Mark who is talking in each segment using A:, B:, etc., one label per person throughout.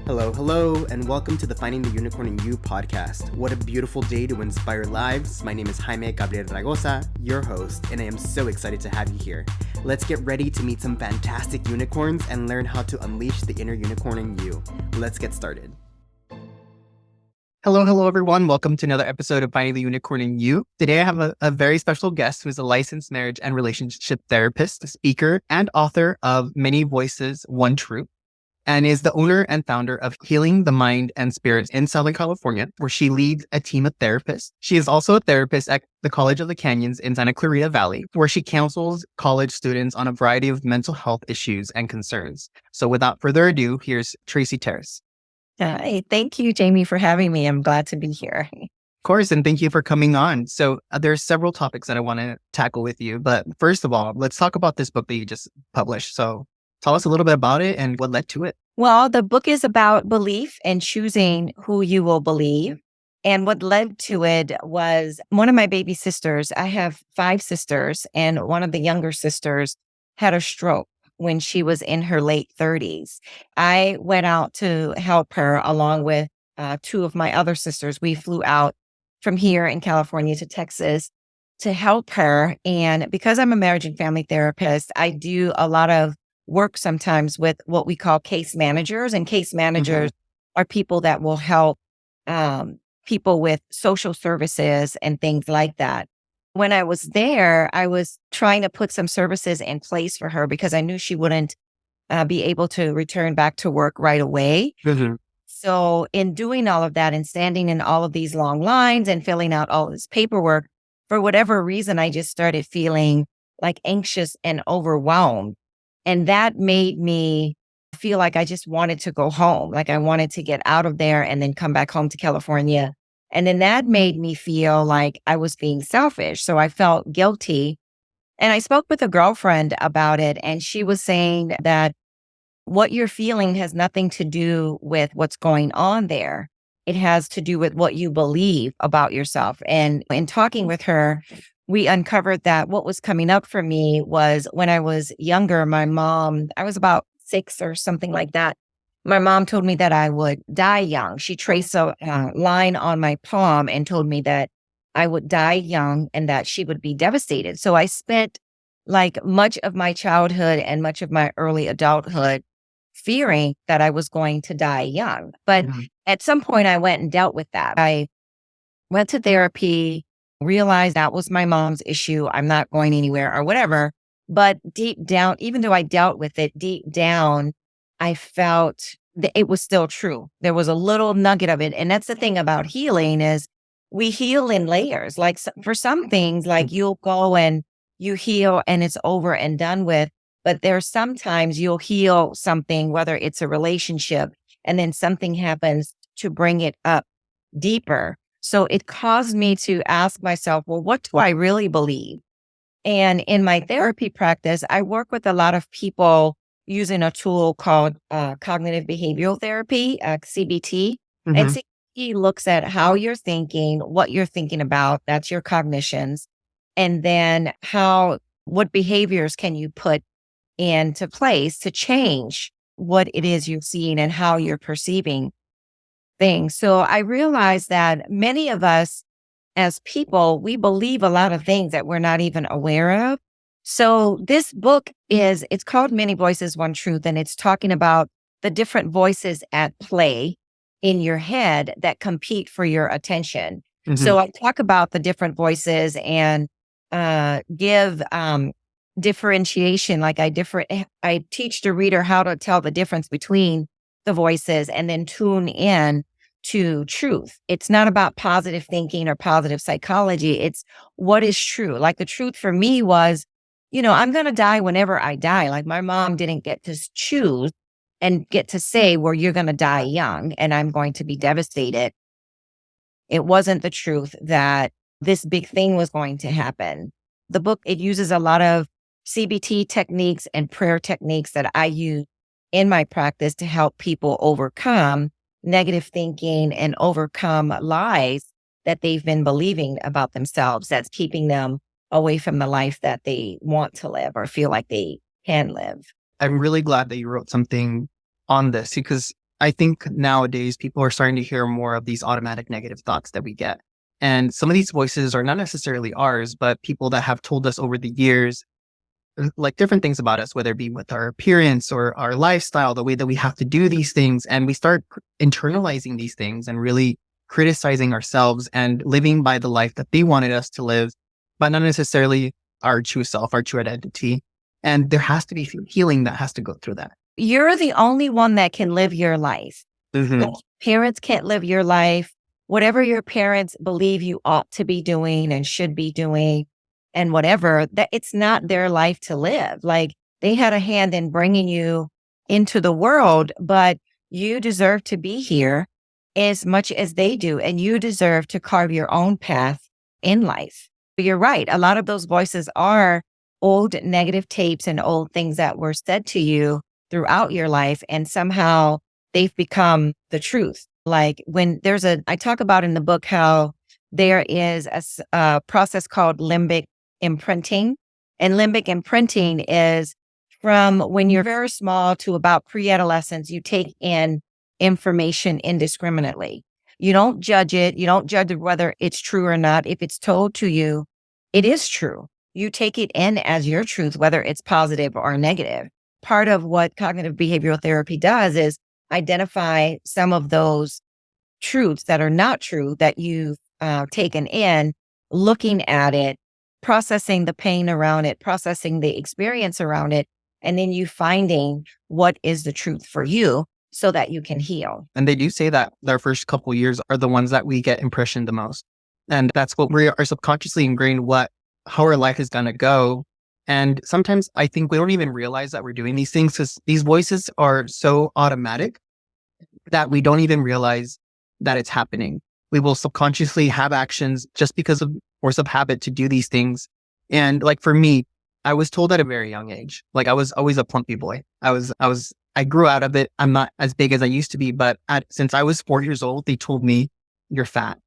A: Hello, hello, and welcome to the Finding the Unicorn in You podcast. What a beautiful day to inspire lives. My name is JAIME RAYGOZA, your host, and I am so excited to have you here. Let's get ready to meet some fantastic unicorns and learn how to unleash the inner unicorn in you. Let's get started. Hello, everyone. Welcome to another episode of Finding the Unicorn in You. Today, I have a very special guest who is a licensed marriage and relationship therapist, speaker, and author of Many Voices, One Truth, and is the owner and founder of Healing the Mind and Spirit in Southern California, where she leads a team of therapists. She is also a therapist at the College of the Canyons in Santa Clarita Valley, where she counsels college students on a variety of mental health issues and concerns. So without further ado, here's Tracy Terrace.
B: Hi, thank you, Jamie, for having me. I'm glad to be here.
A: Of course, and thank you for coming on. So there's several topics that I want to tackle with you. But first of all, let's talk about this book that you just published. So tell us a little bit about it and what led to it.
B: Well, the book is about belief and choosing who you will believe. And what led to it was one of my baby sisters. I have 5 sisters, and one of the younger sisters had a stroke when she was in her late 30s. I went out to help her along with 2 of my other sisters. We flew out from here in California to Texas to help her. And because I'm a marriage and family therapist, I do a lot of work sometimes with what we call case managers. And case managers are people that will help people with social services and things like that. When I was there, I was trying to put some services in place for her because I knew she wouldn't be able to return back to work right away. So in doing all of that and standing in all of these long lines and filling out all this paperwork, for whatever reason, I just started feeling like anxious and overwhelmed. And that made me feel like I just wanted to go home. Like I wanted to get out of there and then come back home to California. And then that made me feel like I was being selfish. So I felt guilty. And I spoke with a girlfriend about it. And she was saying that what you're feeling has nothing to do with what's going on there. It has to do with what you believe about yourself. And in talking with her, we uncovered that what was coming up for me was when I was younger, my mom, I was about 6 or something like that. My mom told me that I would die young. She traced a line on my palm and told me that I would die young and that she would be devastated. So I spent like much of my childhood and much of my early adulthood fearing that I was going to die young. But at some point I went and dealt with that. I went to therapy, realized that was my mom's issue. I'm not going anywhere or whatever. But deep down, even though I dealt with it deep down, I felt that it was still true. There was a little nugget of it. And that's the thing about healing is we heal in layers. Like for some things, like you'll go and you heal and it's over and done with. But there's sometimes you'll heal something, whether it's a relationship, and then something happens to bring it up deeper. So it caused me to ask myself, well, what do I really believe? And in my therapy practice, I work with a lot of people using a tool called cognitive behavioral therapy, CBT. And CBT looks at how you're thinking, what you're thinking about, that's your cognitions. And then what behaviors can you put into place to change what it is you're seeing and how you're perceiving things. So I realized that many of us as people, we believe a lot of things that we're not even aware of. So this book it's called Many Voices, One Truth, and it's talking about the different voices at play in your head that compete for your attention. So I talk about the different voices and give differentiation. Like I teach the reader how to tell the difference between the voices and then tune in to truth. It's not about positive thinking or positive psychology. It's what is true. Like the truth for me was, I'm going to die whenever I die. Like my mom didn't get to choose and get to say, well, you're going to die young and I'm going to be devastated. It wasn't the truth that this big thing was going to happen. The book, it uses a lot of CBT techniques and prayer techniques that I use in my practice to help people overcome negative thinking and overcome lies that they've been believing about themselves that's keeping them away from the life that they want to live or feel like they can live.
A: I'm really glad that you wrote something on this because I think nowadays people are starting to hear more of these automatic negative thoughts that we get. And some of these voices are not necessarily ours, but people that have told us over the years, like different things about us, whether it be with our appearance or our lifestyle, the way that we have to do these things. And we start internalizing these things and really criticizing ourselves and living by the life that they wanted us to live, but not necessarily our true self, our true identity. And there has to be healing that has to go through that.
B: You're the only one that can live your life.
A: Mm-hmm.
B: Parents can't live your life. Whatever your parents believe you ought to be doing and should be doing and whatever, that it's not their life to live. Like they had a hand in bringing you into the world, but you deserve to be here as much as they do. And you deserve to carve your own path in life. But you're right. A lot of those voices are old negative tapes and old things that were said to you throughout your life. And somehow they've become the truth. Like when I talk about in the book how there is a process called limbic imprinting. And limbic imprinting is from when you're very small to about pre-adolescence, you take in information indiscriminately. You don't judge it. You don't judge whether it's true or not. If it's told to you, it is true. You take it in as your truth, whether it's positive or negative. Part of what cognitive behavioral therapy does is identify some of those truths that are not true that you've taken in, looking at it, processing the pain around it, processing the experience around it, and then you finding what is the truth for you so that you can heal.
A: And they do say that their first couple years are the ones that we get impressioned the most. And that's what we are subconsciously ingrained how our life is going to go. And sometimes I think we don't even realize that we're doing these things because these voices are so automatic that we don't even realize that it's happening. We will subconsciously have actions just because of force of habit to do these things. And like for me, I was told at a very young age, like I was always a plumpy boy. I grew out of it. I'm not as big as I used to be, but since I was 4 years old, they told me, you're fat.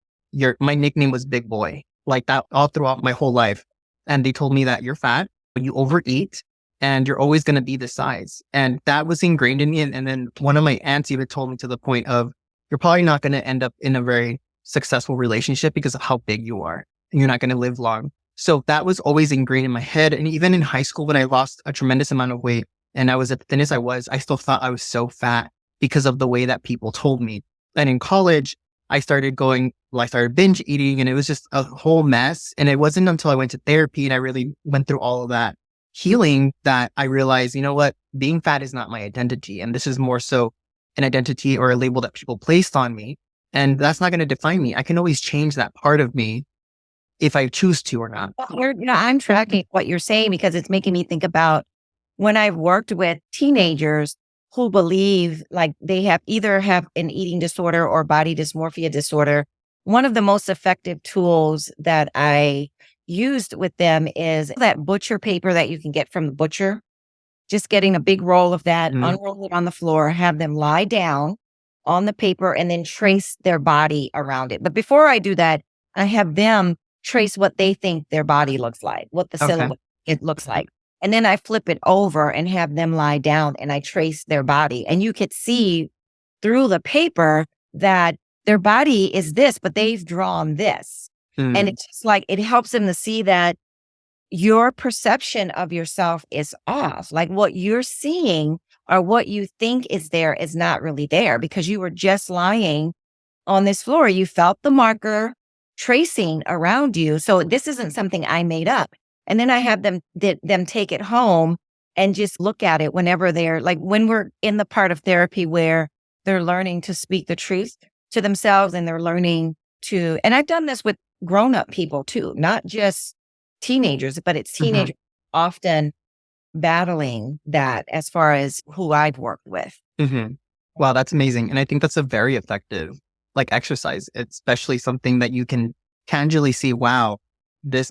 A: My nickname was Big Boy, like that all throughout my whole life. And they told me that you're fat, you overeat, and you're always going to be this size. And that was ingrained in me. And then one of my aunts even told me to the point of, you're probably not going to end up in a very successful relationship because of how big you are. And you're not going to live long. So that was always ingrained in my head. And even in high school, when I lost a tremendous amount of weight and I was as thin as I was, I still thought I was so fat because of the way that people told me. And in college, I started binge eating, and it was just a whole mess. And it wasn't until I went to therapy and I really went through all of that healing that I realized, you know what, being fat is not my identity. And this is more so an identity or a label that people placed on me. And that's not going to define me. I can always change that part of me if I choose to or not.
B: Well, I'm tracking what you're saying because it's making me think about when I've worked with teenagers who believe like they either have an eating disorder or body dysmorphia disorder. One of the most effective tools that I used with them is that butcher paper that you can get from the butcher. Just getting a big roll of that, unroll it on the floor, have them lie down on the paper and then trace their body around it. But before I do that, I have them trace what they think their body looks like, what the silhouette it looks like. And then I flip it over and have them lie down and I trace their body. And you could see through the paper that their body is this, but they've drawn this. And it's just like, it helps them to see that your perception of yourself is off. Like what you're seeing or what you think is there is not really there because you were just lying on this floor. You felt the marker tracing around you. So this isn't something I made up. And then I have them take it home and just look at it whenever they're like, when we're in the part of therapy where they're learning to speak the truth to themselves and they're learning to, and I've done this with grown-up people too, not just teenagers, but it's teenagers often battling that as far as who I've worked with.
A: Wow, that's amazing. And I think that's a very effective exercise, especially something that you can tangibly see, wow,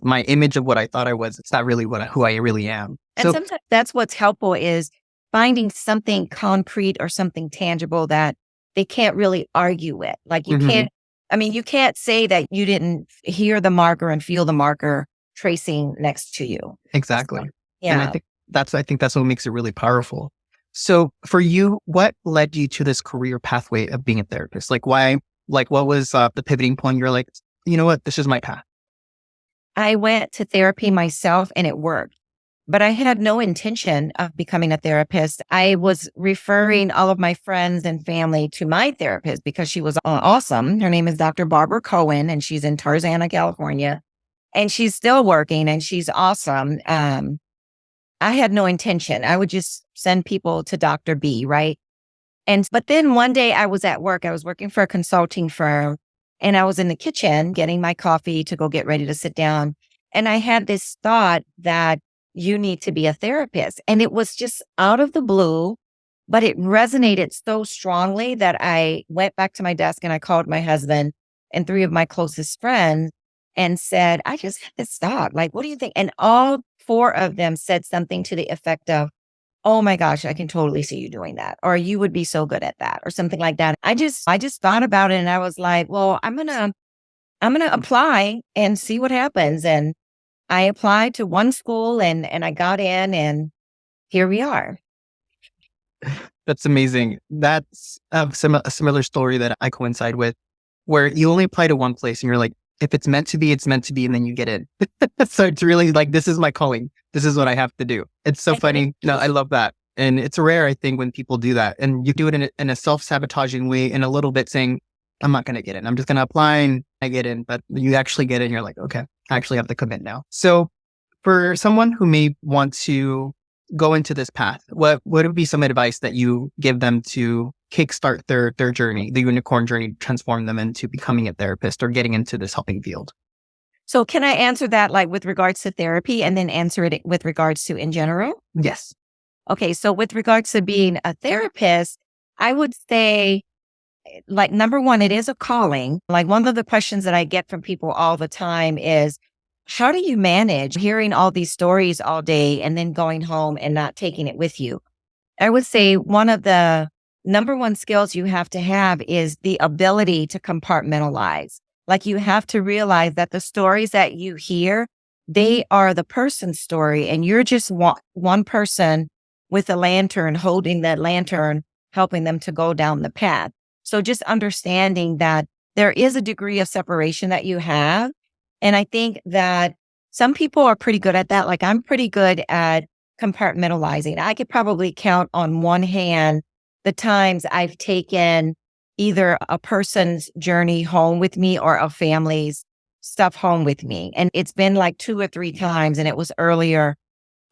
A: my image of what I thought I was, it's not really who I really am.
B: And sometimes that's what's helpful is finding something concrete or something tangible that they can't really argue with. Like you can't say that you didn't hear the marker and feel the marker tracing next to you.
A: Exactly.
B: Yeah.
A: And I think that's what makes it really powerful. So for you, what led you to this career pathway of being a therapist? Like why, like what was the pivoting point? You're like, you know what, this is my path.
B: I went to therapy myself and it worked, but I had no intention of becoming a therapist. I was referring all of my friends and family to my therapist because she was awesome. Her name is Dr. Barbara Cohen, and she's in Tarzana, California, and she's still working and she's awesome. I had no intention. I would just send people to Dr. B, right? But then one day I was at work. I was working for a consulting firm, and I was in the kitchen getting my coffee to go get ready to sit down. And I had this thought that you need to be a therapist. And it was just out of the blue, but it resonated so strongly that I went back to my desk and I called my husband and three of my closest friends and said, I just had this thought. Like, what do you think? And all four of them said something to the effect of, oh my gosh, I can totally see you doing that. Or you would be so good at that or something like that. I just thought about it and I was like, well, I'm going to apply and see what happens. And I applied to one school and I got in, and here we are.
A: That's amazing. That's a similar story that I coincide with, where you only apply to one place and you're like, if it's meant to be, it's meant to be. And then you get in. So it's really like, this is my calling. This is what I have to do. It's so funny. No, I love that. And it's rare, I think, when people do that. And you do it in a self-sabotaging way, in a little bit saying, I'm not going to get in. I'm just going to apply and I get in. But you actually get in. You're like, okay, I actually have to commit now. So for someone who may want to go into this path, what would be some advice that you give them to kickstart their journey, the unicorn journey, transform them into becoming a therapist or getting into this helping field?
B: So can I answer that like with regards to therapy and then answer it with regards to in general?
A: Yes.
B: Okay. So with regards to being a therapist, I would say, like, number one, it is a calling. Like, one of the questions that I get from people all the time is, how do you manage hearing all these stories all day and then going home and not taking it with you? I would say one of the number one skills you have to have is the ability to compartmentalize. Like, you have to realize that the stories that you hear, they are the person's story, and you're just one person with a lantern, holding that lantern, helping them to go down the path. So just understanding that there is a degree of separation that you have. And I think that some people are pretty good at that. Like, I'm pretty good at compartmentalizing. I could probably count on one hand the times I've taken either a person's journey home with me or a family's stuff home with me. And it's been like 2 or 3 times, and it was earlier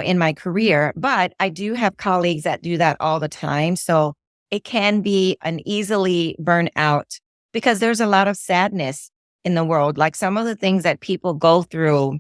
B: in my career. But I do have colleagues that do that all the time. So it can be an easily burn out because there's a lot of sadness in the world. Like, some of the things that people go through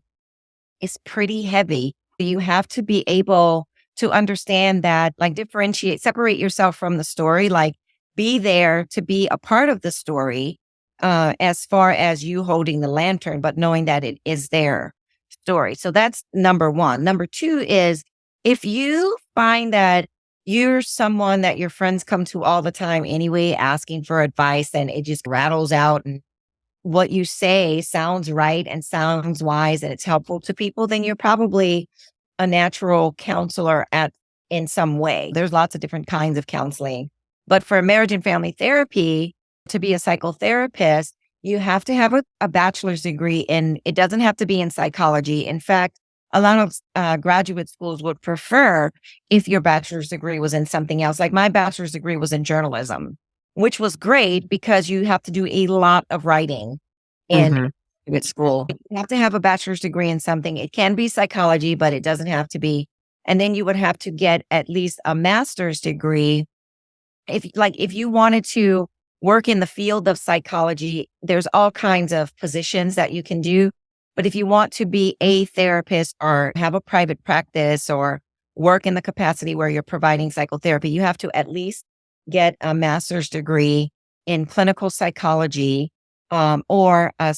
B: is pretty heavy. You have to be able to understand that, like, differentiate, separate yourself from the story, like, be there to be a part of the story, as far as you holding the lantern, but knowing that it is their story. So that's number one. Number two is, if you find that you're someone that your friends come to all the time anyway, asking for advice, and it just rattles out and what you say sounds right and sounds wise and it's helpful to people, then you're probably a natural counselor in some way. There's lots of different kinds of counseling. But for marriage and family therapy, to be a psychotherapist, you have to have a bachelor's degree in, it doesn't have to be in psychology. In fact, a lot of graduate schools would prefer if your bachelor's degree was in something else. Like, my bachelor's degree was in journalism, which was great because you have to do a lot of writing in graduate school. You have to have a bachelor's degree in something. It can be psychology, but it doesn't have to be. And then you would have to get at least a master's degree. If you wanted to work in the field of psychology, there's all kinds of positions that you can do. But if you want to be a therapist or have a private practice or work in the capacity where you're providing psychotherapy, you have to at least get a master's degree in clinical psychology, or a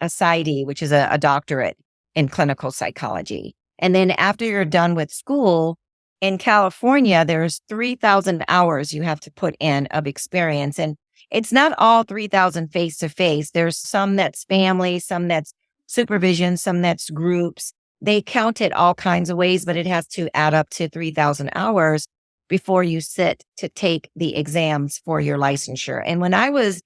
B: PsyD, which is a doctorate in clinical psychology. And then after you're done with school, in California, there's 3,000 hours you have to put in of experience. And it's not all 3,000 face-to-face. There's some that's family, some that's supervision, some that's groups. They count it all kinds of ways, but it has to add up to 3,000 hours. before you sit to take the exams for your licensure. And when I was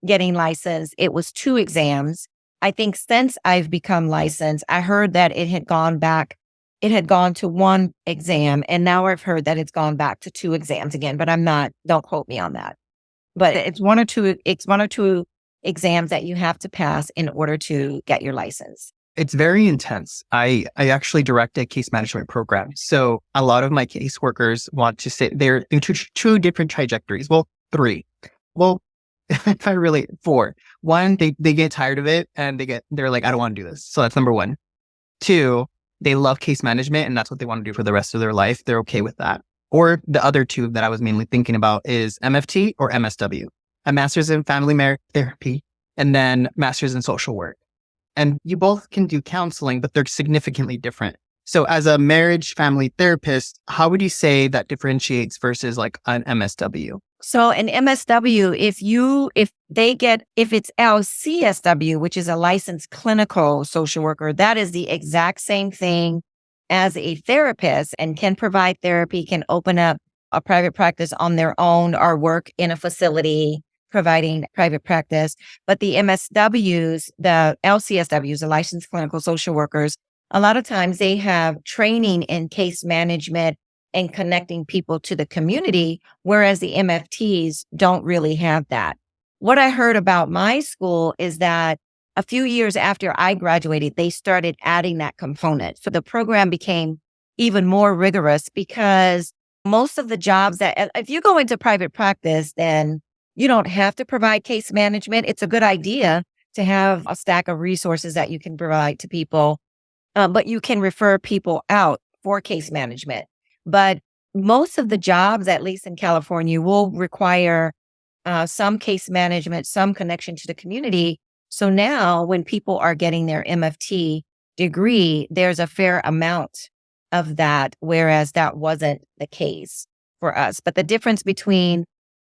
B: getting licensed, it was 2 exams. I think since I've become licensed, I heard that it had gone back. It had gone to 1 exam, and now I've heard that it's gone back to 2 exams again, but don't quote me on that. But it's 1 or 2, exams that you have to pass in order to get your license.
A: It's very intense. I actually direct a case management program. So a lot of my caseworkers want to say they're in two different trajectories. Well, 3. Well, if I really 4. 1, they get tired of it and they're like, I don't want to do this. So that's number 1. 2, they love case management and that's what they want to do for the rest of their life. They're okay with that. Or the other 2 that I was mainly thinking about is MFT or MSW, a master's in family marriage therapy, and then master's in social work. And you both can do counseling, but they're significantly different. So as a marriage family therapist, how would you say that differentiates versus like an MSW?
B: So an MSW, if it's LCSW, which is a licensed clinical social worker, that is the exact same thing as a therapist and can provide therapy, can open up a private practice on their own or work in a facility providing private practice. But the MSWs, the LCSWs, the licensed clinical social workers, a lot of times they have training in case management and connecting people to the community, whereas the MFTs don't really have that. What I heard about my school is that a few years after I graduated, they started adding that component. So the program became even more rigorous because most of the jobs that, if you go into private practice, then you don't have to provide case management. It's a good idea to have a stack of resources that you can provide to people, but you can refer people out for case management. But most of the jobs, at least in California, will require some case management, some connection to the community. So now when people are getting their MFT degree, there's a fair amount of that, whereas that wasn't the case for us. But the difference between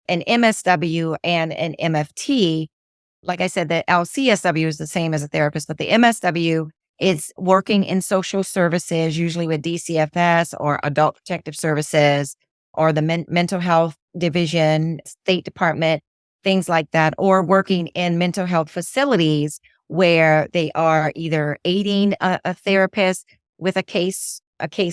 B: an MSW and an MFT, like I said, the LCSW is the same as a therapist, but the MSW is working in social services, usually with DCFS or Adult Protective Services or the mental health division, State Department, things like that, or working in mental health facilities where they are either aiding a therapist with a case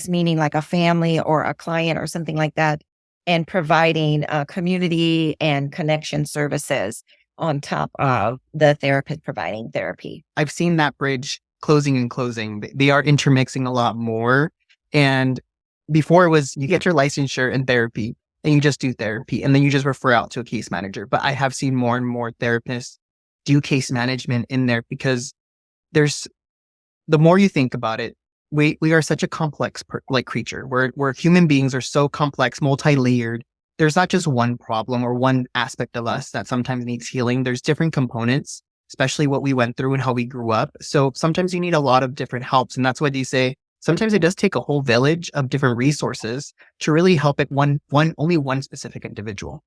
B: meaning like a family or a client or something like that, and providing community and connection services on top of the therapist providing therapy.
A: I've seen that bridge closing and closing. They are intermixing a lot more. And before it was you get your licensure in therapy and you just do therapy and then you just refer out to a case manager. But I have seen more and more therapists do case management in there because the more you think about it, we are such a complex creature. We're human beings are so complex, multi-layered. There's not just one problem or one aspect of us that sometimes needs healing. There's different components, especially what we went through and how we grew up. So sometimes you need a lot of different helps. And that's why they say sometimes it does take a whole village of different resources to really help only one specific individual.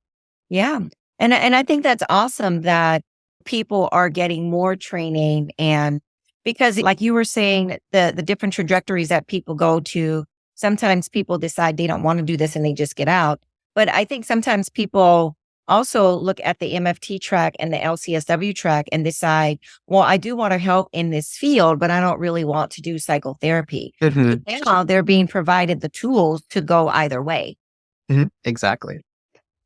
B: Yeah. And I think that's awesome that people are getting more training, and because like you were saying, the different trajectories that people go to, sometimes people decide they don't want to do this and they just get out. But I think sometimes people also look at the MFT track and the LCSW track and decide, well, I do want to help in this field, but I don't really want to do psychotherapy.
A: Mm-hmm.
B: Now they're being provided the tools to go either way.
A: Mm-hmm. Exactly.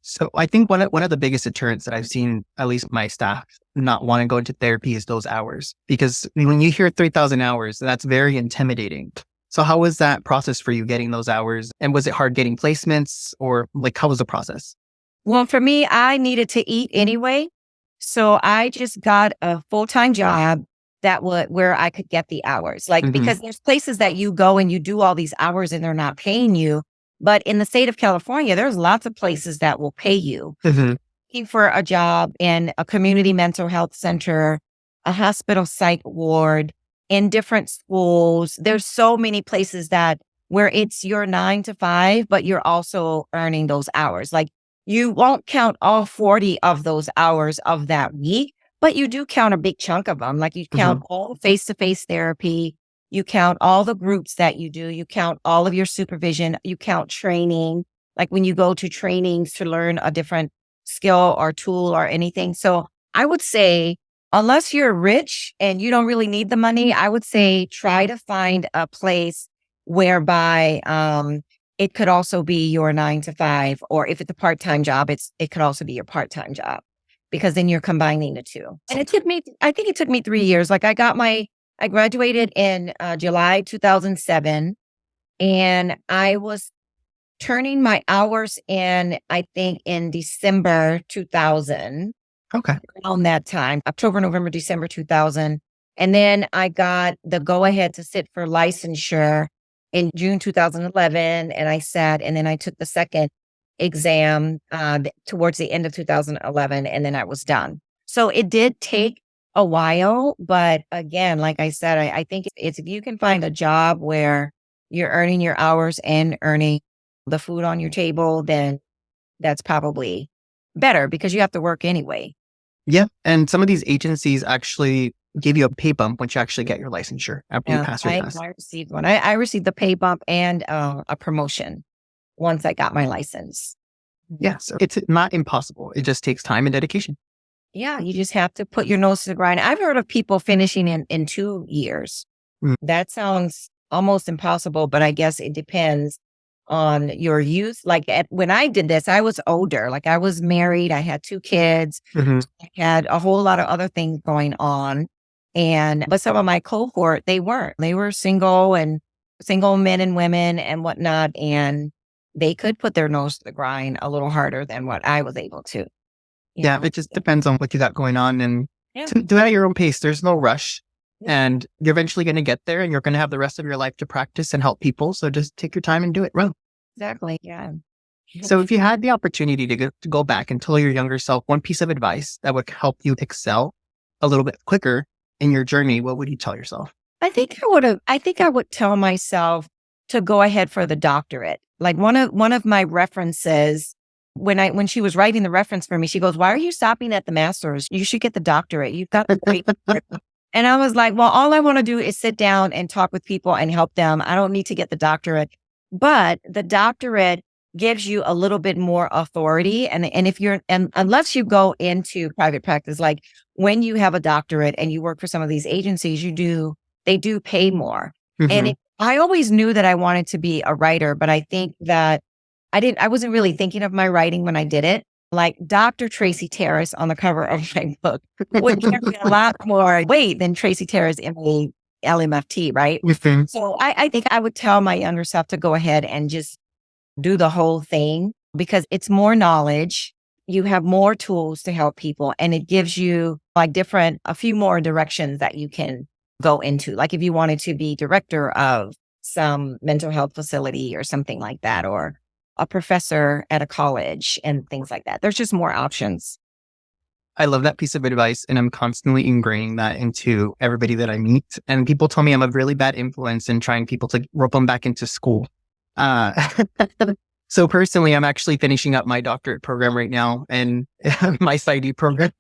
A: So I think one of the biggest deterrents that I've seen, at least my staff, not want to go into therapy is those hours. Because when you hear 3,000 hours, that's very intimidating. So how was that process for you getting those hours? And was it hard getting placements, or like how was the process?
B: Well, for me, I needed to eat anyway. So I just got a full-time job where I could get the hours. Because there's places that you go and you do all these hours and they're not paying you. But in the state of California, there's lots of places that will pay you. Looking for a job in a community mental health center, a hospital psych ward, in different schools. There's so many places where it's your 9 to 5, but you're also earning those hours. Like you won't count all 40 of those hours of that week, but you do count a big chunk of them. Like you count all face-to-face therapy. You count all the groups that you do. You count all of your supervision. You count training. like when you go to trainings to learn a different skill or tool or anything. So I would say, unless you're rich and you don't really need the money, I would say try to find a place whereby it could also be your 9 to 5, or if it's a part-time job, it could also be your part-time job, because then you're combining the two. And I think it took me 3 years. Like I graduated in July 2007, and I was turning my hours in, I think in December 2000.
A: Okay.
B: Around that time, October, November, December 2000. And then I got the go ahead to sit for licensure in June 2011. And I sat, and then I took the second exam towards the end of 2011. And then I was done. So it did take a while. But again, like I said, I think it's if you can find a job where you're earning your hours and earning the food on your table, then that's probably better, because you have to work anyway.
A: Yeah. And some of these agencies actually give you a pay bump once you actually get your licensure after you pass your test.
B: I received one. I received the pay bump and a promotion once I got my license.
A: Yeah. So it's not impossible. It just takes time and dedication.
B: Yeah. You just have to put your nose to the grind. I've heard of people finishing in 2 years. That sounds almost impossible, but I guess it depends on your youth. Like when I did this, I was older. Like I was married. I had 2 kids. I had a whole lot of other things going on. But some of my cohort, they weren't. They were single men and women and whatnot. And they could put their nose to the grind a little harder than what I was able to.
A: Yeah. It just depends on what you got going on, and to do it at your own pace. There's no rush. And you're eventually going to get there, and you're going to have the rest of your life to practice and help people. So just take your time and do it. Right.
B: Exactly. Yeah.
A: So if you had the opportunity to go back and tell your younger self one piece of advice that would help you excel a little bit quicker in your journey, what would you tell yourself?
B: I think I would tell myself to go ahead for the doctorate. Like one of my references, when she was writing the reference for me, she goes, "Why are you stopping at the master's? You should get the doctorate. You've got the great." And I was like, well, all I want to do is sit down and talk with people and help them. I don't need to get the doctorate. But the doctorate gives you a little bit more authority. And unless you go into private practice, like when you have a doctorate and you work for some of these agencies, they do pay more. And I always knew that I wanted to be a writer, but I think that I wasn't really thinking of my writing when I did it. Like Dr. Tracy Terrace on the cover of my book would carry a lot more weight than Tracy Terrace in the LMFT, right? So I think I would tell my younger self to go ahead and just do the whole thing, because it's more knowledge. You have more tools to help people, and it gives you like a few more directions that you can go into. Like if you wanted to be director of some mental health facility or something like that, or a professor at a college and things like that. There's just more options.
A: I love that piece of advice, and I'm constantly ingraining that into everybody that I meet. And people tell me I'm a really bad influence in trying people to rope them back into school. So personally, I'm actually finishing up my doctorate program right now, and my PsyD program.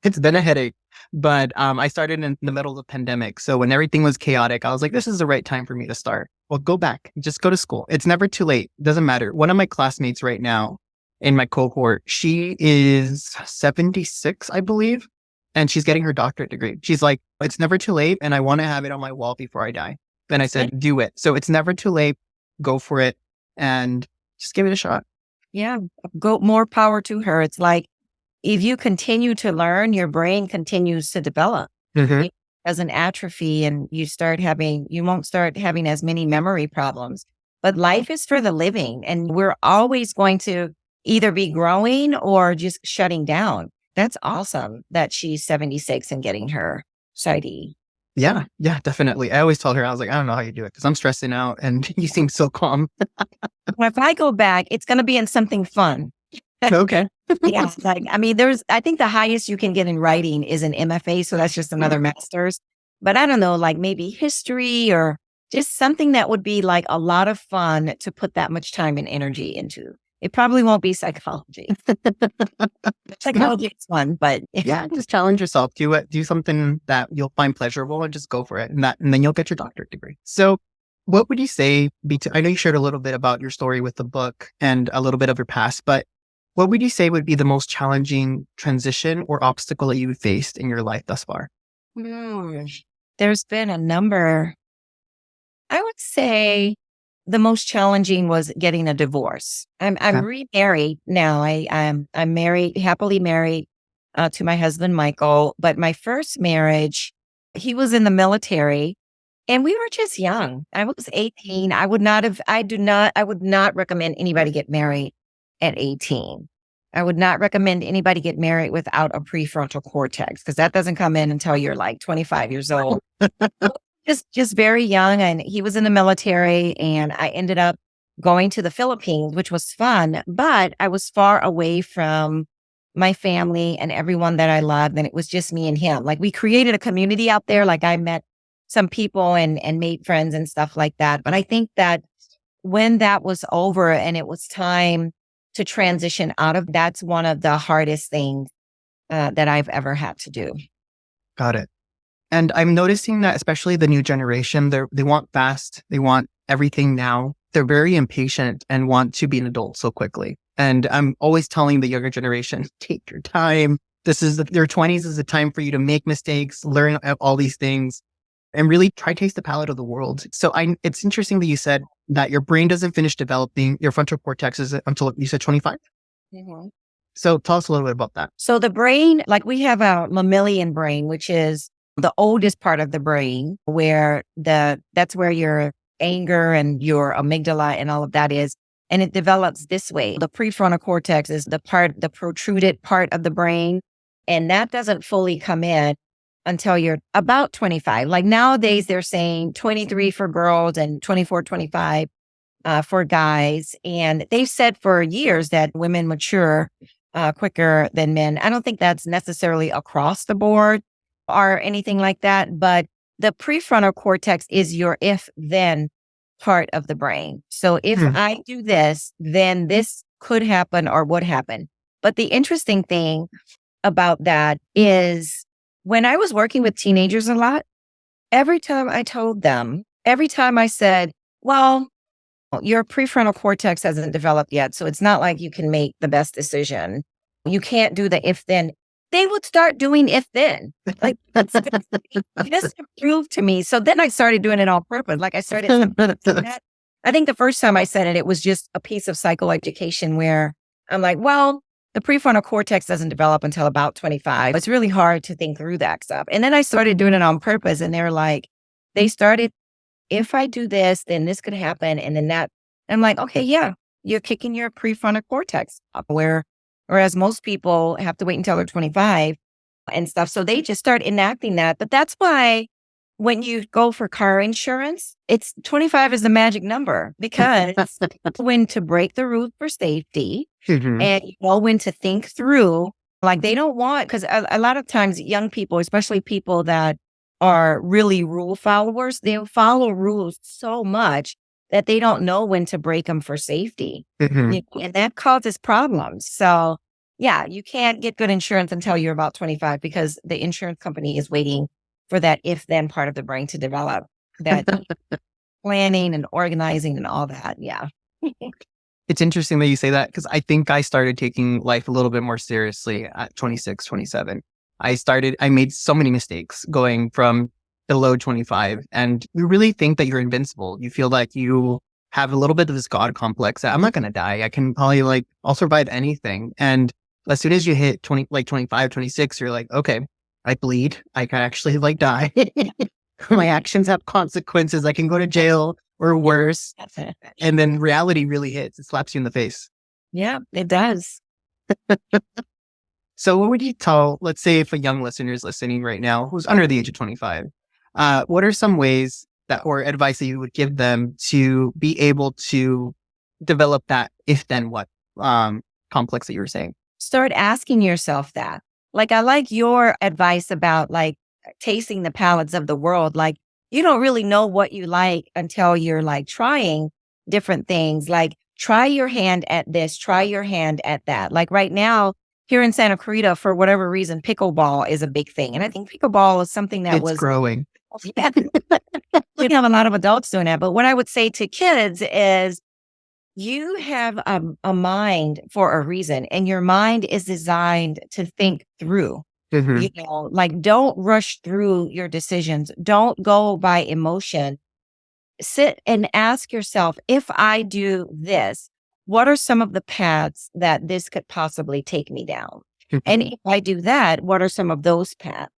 A: It's been a headache, but I started in the middle of the pandemic. So when everything was chaotic, I was like, this is the right time for me to start. Well, go back, just go to school. It's never too late. Doesn't matter. One of my classmates right now in my cohort, she is 76, I believe, and she's getting her doctorate degree. She's like, it's never too late, and I want to have it on my wall before I die. Then I said, do it. So it's never too late. Go for it and just give it a shot.
B: Yeah. Go more power to her. It's like, if you continue to learn, your brain continues to develop. It doesn't atrophy, and you won't start having as many memory problems. But life is for the living, and we're always going to either be growing or just shutting down. That's awesome that she's 76 and getting her PsyD.
A: Yeah, definitely. I always told her, I was like, I don't know how you do it because I'm stressing out and you seem so calm.
B: Well, if I go back, it's going to be in something fun.
A: Okay.
B: Yeah. I think the highest you can get in writing is an MFA. So that's just another master's. But I don't know, like maybe history or just something that would be like a lot of fun to put that much time and energy into. It probably won't be psychology. Psychology is fun, but
A: yeah, just challenge yourself. Do something that you'll find pleasurable and just go for it. And then you'll get your doctorate degree. So What would you say I know you shared a little bit about your story with the book and a little bit of your past, but what would you say would be the most challenging transition or obstacle that you faced in your life thus far?
B: Hmm. There's been a number. I would say the most challenging was getting a divorce. I'm
A: Okay.
B: remarried now. I'm married, happily married to my husband Michael. But my first marriage, he was in the military, and we were just young. I was 18. I would not recommend anybody get married at 18. I would not recommend anybody get married without a prefrontal cortex because that doesn't come in until you're like 25 years old. Just very young, and he was in the military, and I ended up going to the Philippines, which was fun, but I was far away from my family and everyone that I loved, and it was just me and him. Like, we created a community out there. Like, I met some people and made friends and stuff like that. But I think that when that was over and it was time to transition out of, that's one of the hardest things that I've ever had to do.
A: Got it. And I'm noticing that especially the new generation, they want fast, they want everything now. They're very impatient and want to be an adult so quickly. And I'm always telling the younger generation, take your time. Your 20s is a time for you to make mistakes, learn all these things, and really try to taste the palate of the world. So it's interesting that you said that your brain doesn't finish developing, your frontal cortex is until you said 25.
B: Mm-hmm.
A: So tell us a little bit about that.
B: So the brain, like, we have a mammalian brain, which is the oldest part of the brain, where that's where your anger and your amygdala and all of that is. And it develops this way. The prefrontal cortex is the protruded part of the brain. And that doesn't fully come in until you're about 25. Like, nowadays, they're saying 23 for girls and 24, 25 for guys. And they've said for years that women mature quicker than men. I don't think that's necessarily across the board or anything like that, but the prefrontal cortex is your if-then part of the brain. So if I do this, then this could happen or would happen. But the interesting thing about that is, when I was working with teenagers a lot, every time I said, well, your prefrontal cortex hasn't developed yet, so it's not like you can make the best decision. You can't do the if-then. They would start doing if-then. Like, this proved to me. So then I started doing it on purpose. Like, I started doing that. I think the first time I said it, it was just a piece of psychoeducation where I'm like, well, the prefrontal cortex doesn't develop until about 25. It's really hard to think through that stuff. And then I started doing it on purpose, and they started, if I do this, then this could happen. And then that, I'm like, okay, yeah, you're kicking your prefrontal cortex up, whereas most people have to wait until they're 25 and stuff. So they just start enacting that. But that's why when you go for car insurance, it's 25 is the magic number, because when to break the rules for safety and you know when to think through. Like, they don't want, because a lot of times young people, especially people that are really rule followers, they'll follow rules so much that they don't know when to break them for safety. And that causes problems. So yeah, you can't get good insurance until you're about 25, because the insurance company is waiting for that if-then part of the brain to develop, that planning and organizing and all that. Yeah.
A: It's interesting that you say that, because I think I started taking life a little bit more seriously at 26, 27. I made so many mistakes going from below 25, and you really think that you're invincible. You feel like you have a little bit of this God complex that I'm not going to die. I can probably I'll survive anything. And as soon as you hit 25, 26, you're like, okay, I bleed. I can actually die. My actions have consequences. I can go to jail or worse. And then reality really hits. It slaps you in the face.
B: Yeah, it does.
A: So what would you tell, let's say if a young listener is listening right now who's under the age of 25, what are some ways or advice that you would give them to be able to develop that if then what complex that you were saying?
B: Start asking yourself that. Like, I like your advice about tasting the palates of the world. Like, you don't really know what you like until you're trying different things. Like, try your hand at this, try your hand at that. Like, right now here in Santa Clarita, for whatever reason, pickleball is a big thing. And I think pickleball is something that
A: it's growing.
B: We have a lot of adults doing that. But what I would say to kids is you have a mind for a reason, and your mind is designed to think through.
A: Mhm.
B: Like don't rush through your decisions. Don't go by emotion. Sit and ask yourself, if I do this, what are some of the paths that this could possibly take me down?
A: Mhm.
B: And if I do that, what are some of those paths?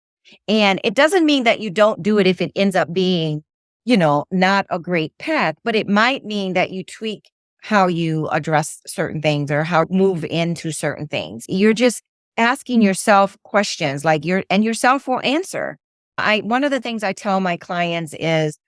B: And it doesn't mean that you don't do it if it ends up being, not a great path, but it might mean that you tweak how you address certain things or how move into certain things. You're just asking yourself questions like yourself will answer. One of the things I tell my clients is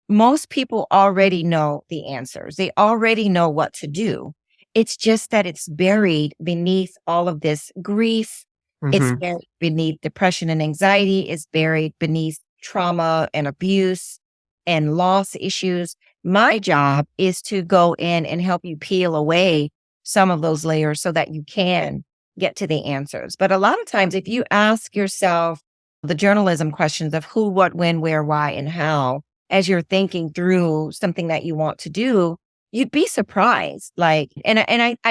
B: most people already know the answers. They already know what to do. It's just that it's buried beneath all of this grief. It's
A: Mhm.
B: buried beneath depression and anxiety. It's buried beneath trauma and abuse and loss issues. My job is to go in and help you peel away some of those layers so that you can get to the answers. But a lot of times, if you ask yourself the journalism questions of who, what, when, where, why, and how, as you're thinking through something that you want to do, you'd be surprised. I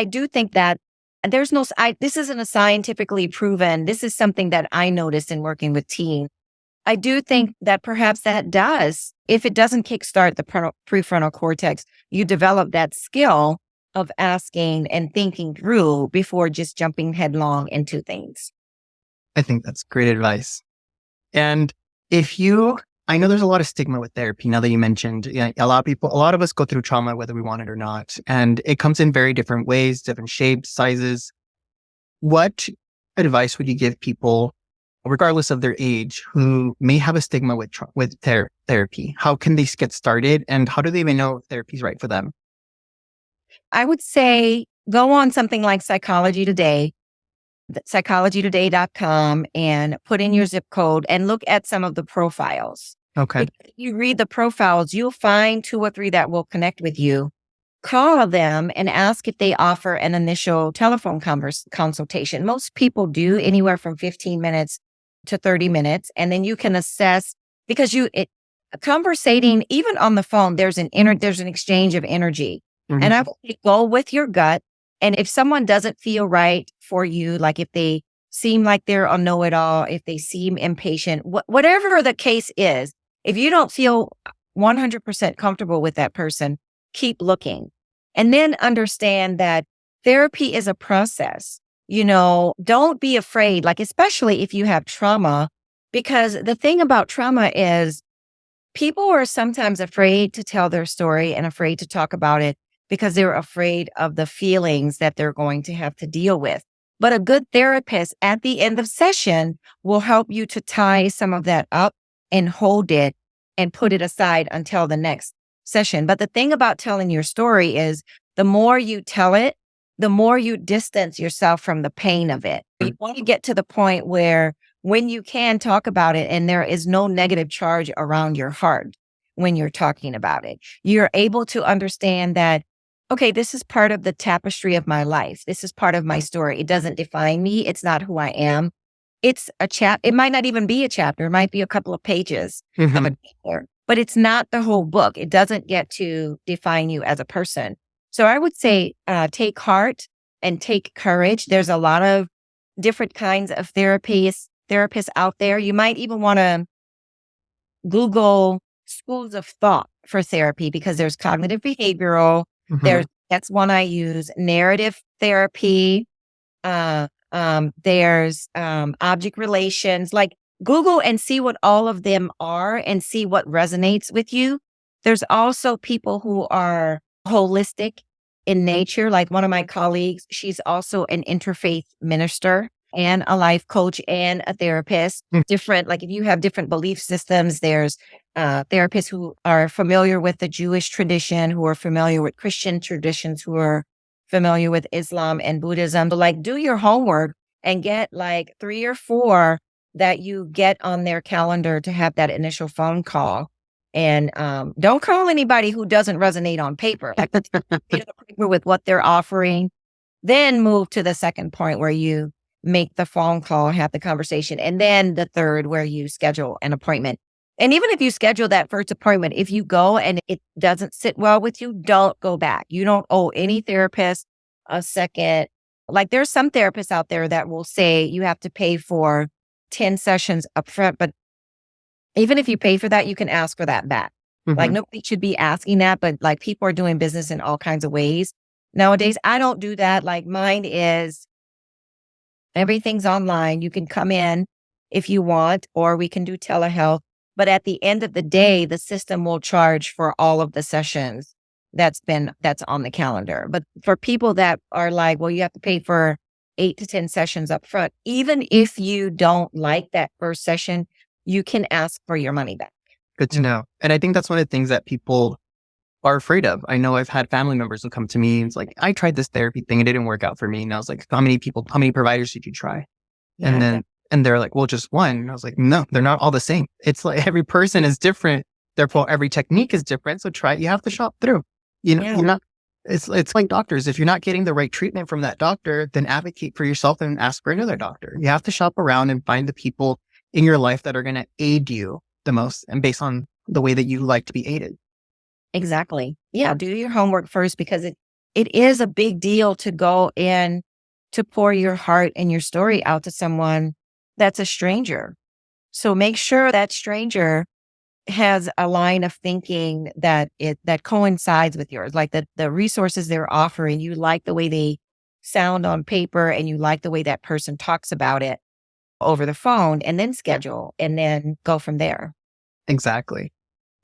B: do think that this isn't a scientifically proven, this is something that I noticed in working with teens. I do think that perhaps that does, if it doesn't kickstart the prefrontal cortex, you develop that skill of asking and thinking through before just jumping headlong into things.
A: I think that's great advice. And I know there's a lot of stigma with therapy now that you mentioned, a lot of us go through trauma, whether we want it or not. And it comes in very different ways, different shapes, sizes. What advice would you give people, regardless of their age, who may have a stigma with therapy? How can they get started, and how do they even know if therapy is right for them?
B: I would say go on something like Psychology Today, psychologytoday.com, and put in your zip code and look at some of the profiles.
A: Okay.
B: If you read the profiles, you'll find 2 or 3 that will connect with you. Call them and ask if they offer an initial telephone consultation. Most people do, anywhere from 15 minutes to 30 minutes. And then you can assess, because conversating, even on the phone, there's an exchange of energy.
A: Mhm.
B: And I would say go with your gut. And if someone doesn't feel right for you, like if they seem like they're a know-it-all, if they seem impatient, whatever the case is, if you don't feel 100% comfortable with that person, keep looking. And then understand that therapy is a process. Don't be afraid, like, especially if you have trauma, because the thing about trauma is people are sometimes afraid to tell their story and afraid to talk about it because they're afraid of the feelings that they're going to have to deal with. But a good therapist at the end of session will help you to tie some of that up and hold it and put it aside until the next session. But the thing about telling your story is the more you tell it, the more you distance yourself from the pain of it. You want to get to the point where when you can talk about it and there is no negative charge around your heart when you're talking about it, you're able to understand that, okay, this is part of the tapestry of my life. This is part of my story. It doesn't define me. It's not who I am. It's a it might not even be a chapter. It might be a couple of pages of a chapter, but it's not the whole book. It doesn't get to define you as a person. So I would say take heart and take courage. There's a lot of different kinds of therapists out there. You might even want to Google schools of thought for therapy, because there's cognitive behavioral.
A: Mhm.
B: That's one I use. Narrative therapy. There's object relations. Like, Google and see what all of them are and see what resonates with you. There's also people who are holistic in nature. Like one of my colleagues, she's also an interfaith minister and a life coach and a therapist. Different, like if you have different belief systems, there's therapists who are familiar with the Jewish tradition, who are familiar with Christian traditions, who are familiar with Islam and Buddhism. But like, do your homework and get like 3 or 4 that you get on their calendar to have that initial phone call. And don't call anybody who doesn't resonate on paper. Like, get a paper with what they're offering. Then move to the second point where you make the phone call, have the conversation. And then the third where you schedule an appointment. And even if you schedule that first appointment, if you go and it doesn't sit well with you, don't go back. You don't owe any therapist a second. Like there's some therapists out there that will say you have to pay for 10 sessions upfront, but even if you pay for that, you can ask for that back. Like nobody should be asking that, but like people are doing business in all kinds of ways. Nowadays, I don't do that. Like mine is everything's online. You can come in if you want, or we can do telehealth. But at the end of the day, the system will charge for all of the sessions that's on the calendar. But for people that are like, well, you have to pay for 8 to 10 sessions up front, even if you don't like that first session, you can ask for your money back.
A: Good to know. And I think that's one of the things that people are afraid of. I know I've had family members who come to me and it's like, I tried this therapy thing. It didn't work out for me. And I was like, how many providers did you try?
B: Yeah.
A: And they're like, well, just one. And I was like, no, they're not all the same. It's like every person is different. Therefore, every technique is different. So try it. You have to shop through. You're not, it's like doctors. If you're not getting the right treatment from that doctor, then advocate for yourself and ask for another doctor. You have to shop around and find the people in your life that are going to aid you the most and based on the way that you like to be aided.
B: Exactly. Yeah. Do your homework first, because it is a big deal to go in to pour your heart and your story out to someone that's a stranger. So make sure that stranger has a line of thinking that coincides with yours, like the resources they're offering. You like the way they sound on paper and you like the way that person talks about it over the phone, and then schedule and then go from there.
A: Exactly.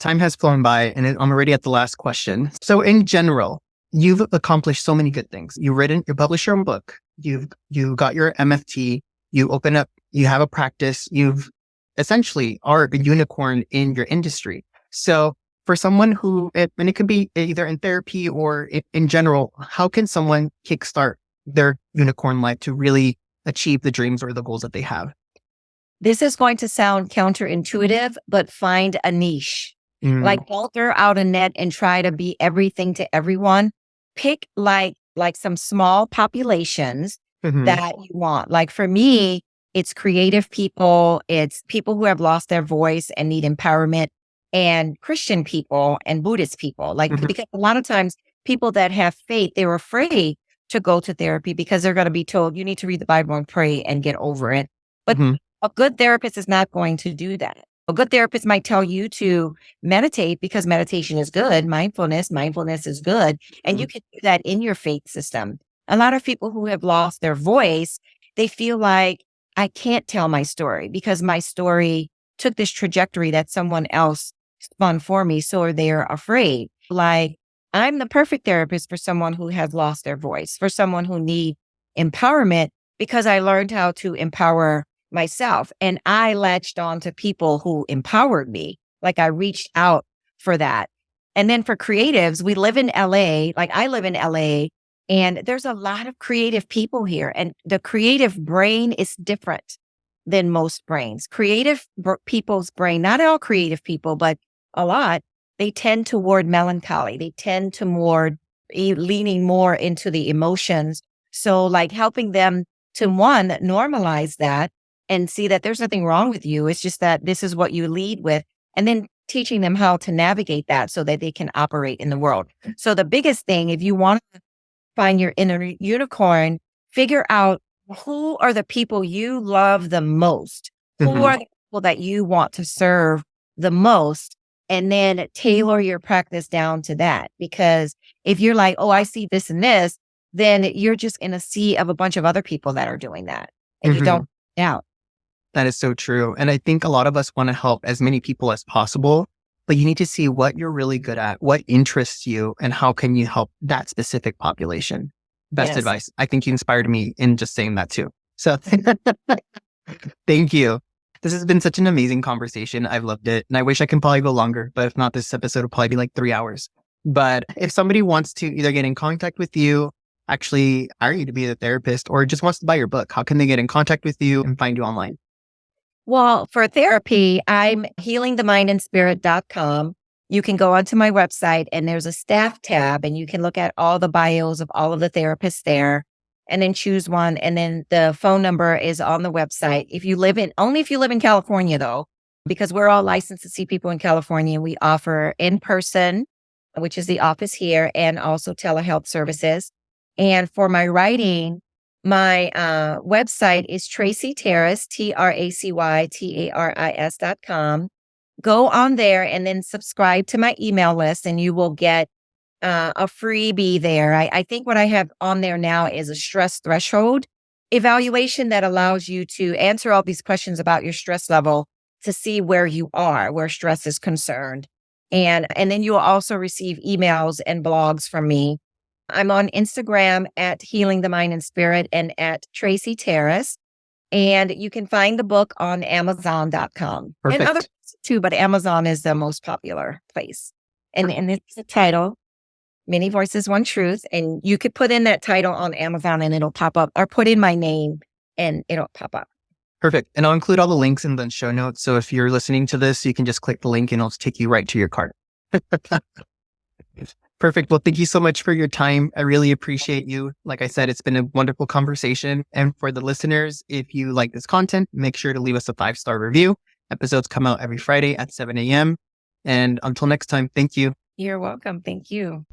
A: Time has flown by and I'm already at the last question. So in general, you've accomplished so many good things. You published your own book. You got your MFT. You have a practice. You've essentially are a unicorn in your industry. So for someone and it could be either in therapy or in general, how can someone kickstart their unicorn life to really achieve the dreams or the goals that they have?
B: This is going to sound counterintuitive, but find a niche. Like don't throw out a net and try to be everything to everyone. Pick like some small populations that you want. Like for me, it's creative people. It's people who have lost their voice and need empowerment, and Christian people and Buddhist people. Like, because a lot of times people that have faith, they're afraid to go to therapy because they're going to be told, you need to read the Bible and pray and get over it. But a good therapist is not going to do that. A good therapist might tell you to meditate because meditation is good. Mindfulness is good. And you can do that in your faith system. A lot of people who have lost their voice, they feel like, I can't tell my story because my story took this trajectory that someone else spun for me. So they're afraid. Like, I'm the perfect therapist for someone who has lost their voice, for someone who needs empowerment, because I learned how to empower myself. And I latched on to people who empowered me. Like I reached out for that. And then for creatives, we live in LA, like I live in LA, and there's a lot of creative people here. And the creative brain is different than most brains. People's brain, not all creative people, but a lot, they tend toward melancholy. They tend to leaning more into the emotions. So like helping them to normalize that and see that there's nothing wrong with you. It's just that this is what you lead with. And then teaching them how to navigate that so that they can operate in the world. So the biggest thing, if you want to find your inner unicorn, figure out who are the people you love the most. Who are the people that you want to serve the most? And then tailor your practice down to that. Because if you're like, oh, I see this and this, then you're just in a sea of a bunch of other people that are doing that. And you don't out.
A: That is so true. And I think a lot of us want to help as many people as possible, but you need to see what you're really good at, what interests you, and how can you help that specific population. Best advice. I think you inspired me in just saying that too. So thank you. This has been such an amazing conversation. I've loved it. And I wish I can probably go longer, but if not, this episode will probably be like 3 hours. But if somebody wants to either get in contact with you, actually hire you to be a therapist, or just wants to buy your book, how can they get in contact with you and find you online?
B: Well, for therapy, I'm healingthemindandspirit.com. You can go onto my website and there's a staff tab and you can look at all the bios of all of the therapists there and then choose one. And then the phone number is on the website. Only if you live in California though, because we're all licensed to see people in California. We offer in person, which is the office here, and also telehealth services. And for my writing, my website is Tracy Terrace, TracyTaris.com. Go on there and then subscribe to my email list, and you will get a freebie there. I think what I have on there now is a stress threshold evaluation that allows you to answer all these questions about your stress level to see where you are, where stress is concerned. And then you will also receive emails and blogs from me. I'm on Instagram at Healing the Mind and Spirit and at Tracy Terrace. And you can find the book on Amazon.com.
A: Perfect.
B: And other places too, but Amazon is the most popular place. And it's the title, Many Voices, One Truth. And you could put in that title on Amazon and it'll pop up, or put in my name and it'll pop up.
A: Perfect. And I'll include all the links in the show notes. So if you're listening to this, you can just click the link and it'll take you right to your cart. Perfect. Well, thank you so much for your time. I really appreciate you. Like I said, it's been a wonderful conversation. And for the listeners, if you like this content, make sure to leave us a 5-star review. Episodes come out every Friday at 7 a.m. And until next time, thank you.
B: You're welcome. Thank you.